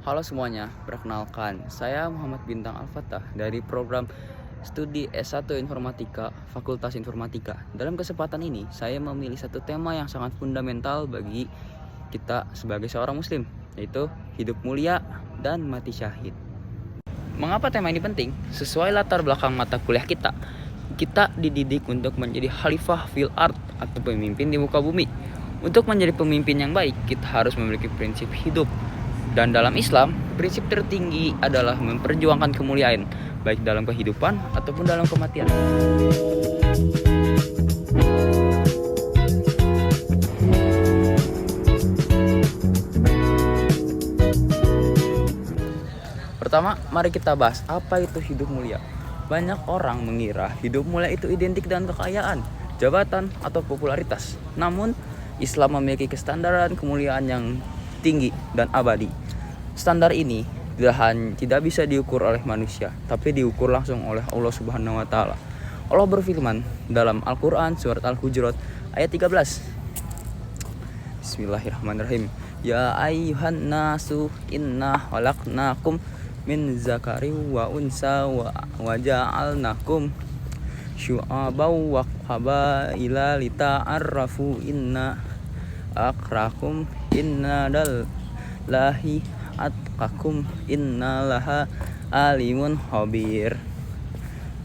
Halo semuanya, perkenalkan, saya Muhammad Bintang Al-Fatah dari program studi S1 Informatika, Fakultas Informatika. Dalam kesempatan ini, saya memilih satu tema yang sangat fundamental bagi kita sebagai seorang muslim, yaitu hidup mulia dan mati syahid. Mengapa tema ini penting? Sesuai latar belakang mata kuliah kita dididik untuk menjadi khalifah fil ard atau pemimpin di muka bumi. Untuk menjadi pemimpin yang baik, kita harus memiliki prinsip hidup. Dan dalam Islam, prinsip tertinggi adalah memperjuangkan kemuliaan, baik dalam kehidupan ataupun dalam kematian. Pertama, mari kita bahas apa itu hidup mulia. Banyak orang mengira hidup mulia itu identik dengan kekayaan, jabatan, atau popularitas. Namun, Islam memiliki kestandaran kemuliaan yang tinggi dan abadi. Standar ini tidak bisa diukur oleh manusia, tapi diukur langsung oleh Allah Subhanahu wa taala. Allah berfirman dalam Al-Qur'an surat Al-Hujurat ayat 13. Bismillahirrahmanirrahim. Ya ayyuhan nasu inna khalaqnakum min zakari wa unsa wa ja'alnakum syu'abaw wa qabaila lita'arrafu inna akrakum innadallahi atqakum innalaha alimun khabir.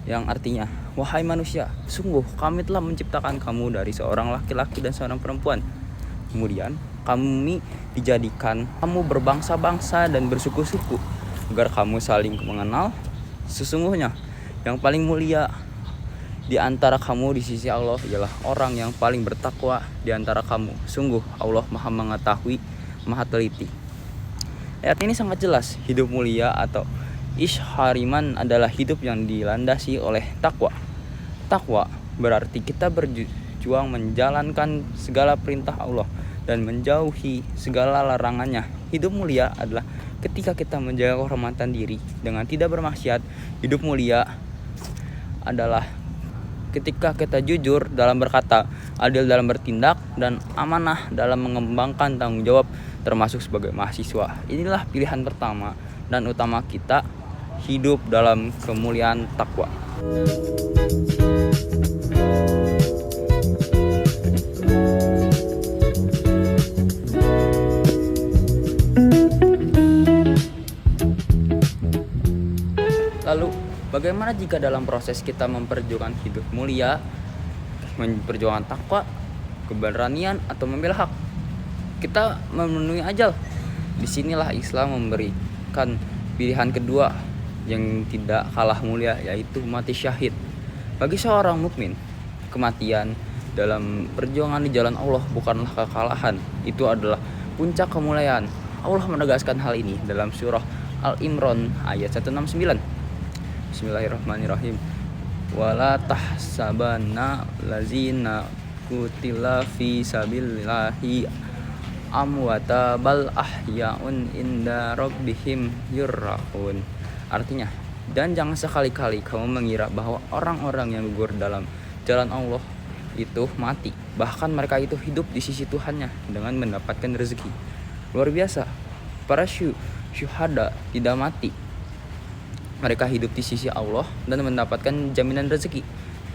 Yang artinya, wahai manusia, sungguh kami telah menciptakan kamu dari seorang laki-laki dan seorang perempuan. Kemudian kami dijadikan kamu berbangsa-bangsa dan bersuku-suku agar kamu saling mengenal. Sesungguhnya yang paling mulia di antara kamu di sisi Allah ialah orang yang paling bertakwa di antara kamu. Sungguh Allah Maha mengetahui, Maha teliti. Ayat ini sangat jelas, hidup mulia atau isyhariman adalah hidup yang dilandasi oleh takwa. Takwa berarti kita berjuang menjalankan segala perintah Allah dan menjauhi segala larangannya. Hidup mulia adalah ketika kita menjaga kehormatan diri dengan tidak bermaksiat. Hidup mulia adalah ketika kita jujur dalam berkata, adil dalam bertindak, dan amanah dalam mengembangkan tanggung jawab termasuk sebagai mahasiswa. Inilah pilihan pertama dan utama kita, hidup dalam kemuliaan takwa. Lalu, bagaimana jika dalam proses kita memperjuangkan hidup mulia, memperjuangkan takwa, keberanian, atau membela hak, kita memenuhi ajal? Disinilah Islam memberikan pilihan kedua yang tidak kalah mulia, yaitu mati syahid. Bagi seorang mukmin, kematian dalam perjuangan di jalan Allah bukanlah kekalahan, itu adalah puncak kemuliaan. Allah menegaskan hal ini dalam surah Al-Imran ayat 169. Bismillahirrahmanirrahim. Wala tahsabanna lazina kutila fi sabilillahi amwata bal ahyaun inda rabbihim yurra'un. Artinya, dan jangan sekali-kali kamu mengira bahwa orang-orang yang gugur dalam jalan Allah itu mati. Bahkan mereka itu hidup di sisi Tuhannya dengan mendapatkan rezeki. Luar biasa. Para syuhada tidak mati. Mereka hidup di sisi Allah dan mendapatkan jaminan rezeki.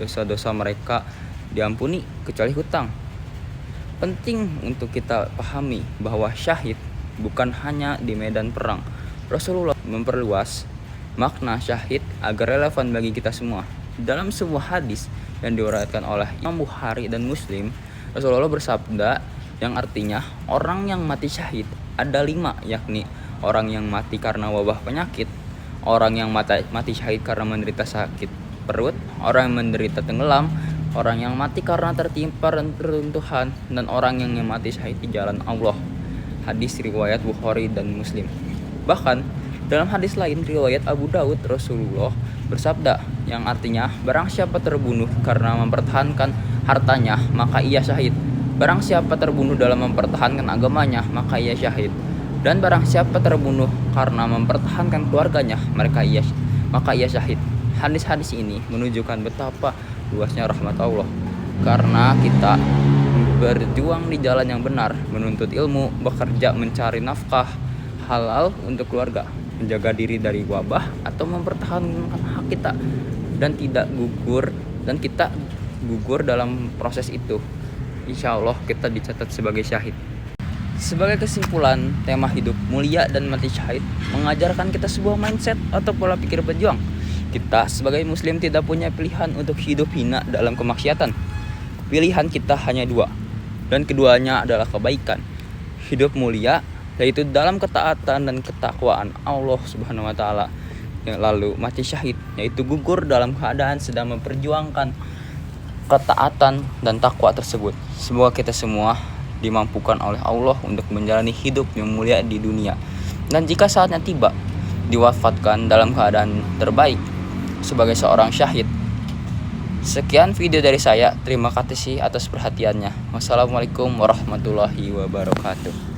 Dosa-dosa mereka diampuni kecuali hutang. Penting untuk kita pahami bahwa syahid bukan hanya di medan perang. Rasulullah memperluas makna syahid agar relevan bagi kita semua. Dalam sebuah hadis yang diriwayatkan oleh Imam Bukhari dan Muslim, Rasulullah bersabda yang artinya orang yang mati syahid ada 5, yakni orang yang mati karena wabah penyakit, orang yang mati syahid karena menderita sakit perut, orang yang menderita tenggelam, orang yang mati karena tertimpa reruntuhan, dan orang yang mati syahid di jalan Allah. Hadis riwayat Bukhari dan Muslim. Bahkan dalam hadis lain riwayat Abu Daud, Rasulullah bersabda yang artinya barang siapa terbunuh karena mempertahankan hartanya maka ia syahid. Barang siapa terbunuh dalam mempertahankan agamanya maka ia syahid. Dan barang siapa terbunuh karena mempertahankan keluarganya maka ia syahid. Hadis-hadis ini menunjukkan betapa luasnya rahmat Allah. Karena kita berjuang di jalan yang benar, menuntut ilmu, bekerja mencari nafkah, halal untuk keluarga, menjaga diri dari wabah atau mempertahankan hak kita dan kita gugur dalam proses itu. Insya Allah kita dicatat sebagai syahid. Sebagai kesimpulan, tema hidup mulia dan mati syahid mengajarkan kita sebuah mindset atau pola pikir berjuang. Kita sebagai muslim tidak punya pilihan untuk hidup hina dalam kemaksiatan. Pilihan kita hanya dua, dan keduanya adalah kebaikan. Hidup mulia yaitu dalam ketaatan dan ketakwaan Allah Subhanahu wa taala. Lalu mati syahid yaitu gugur dalam keadaan sedang memperjuangkan ketaatan dan takwa tersebut. Semoga kita semua dimampukan oleh Allah untuk menjalani hidup yang mulia di dunia, dan jika saatnya tiba diwafatkan dalam keadaan terbaik sebagai seorang syahid. Sekian video dari saya, terima kasih atas perhatiannya. Wassalamualaikum warahmatullahi wabarakatuh.